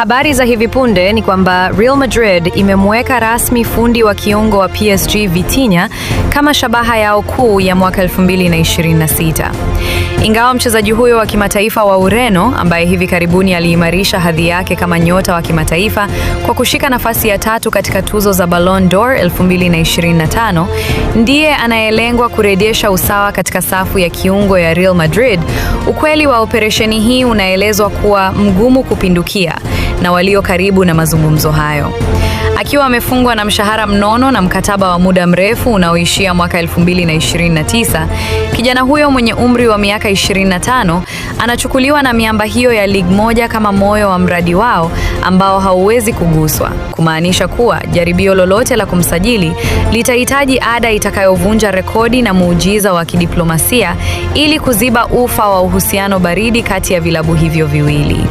Habari za hivi punde ni kwamba Real Madrid imemweka rasmi fundi wa kiungo wa PSG Vitinha kama shabaha yao kuu ya mwaka 2026. Ingawa mchezaji huyo wa kimataifa wa Ureno ambaye hivi karibuni aliimarisha hadhi yake kama nyota wa kimataifa kwa kushika nafasi ya 3 katika tuzo za Ballon d'Or 2025, ndiye anayelengwa kurejesha usawa katika safu ya kiungo ya Real Madrid. Ukweli wa operesheni hii unaelezwa kuwa mgumu kupindukia na walio karibu na mazungumzo hayo. Akiwa amefungwa na mshahara mnono na mkataba wa muda mrefu unaoishia mwaka 2029, kijana huyo mwenye umri wa miaka 25 anachukuliwa na miamba hiyo ya Ligue 1 kama moyo wa mradi wao ambao hauwezi kuguswa, kumaanisha kuwa jaribio lolote la kumsajili litahitaji ada itakayovunja rekodi na muujiza wa kidiplomasia ili kuziba ufa wa uhusiano baridi kati ya vilabu hivyo viwili.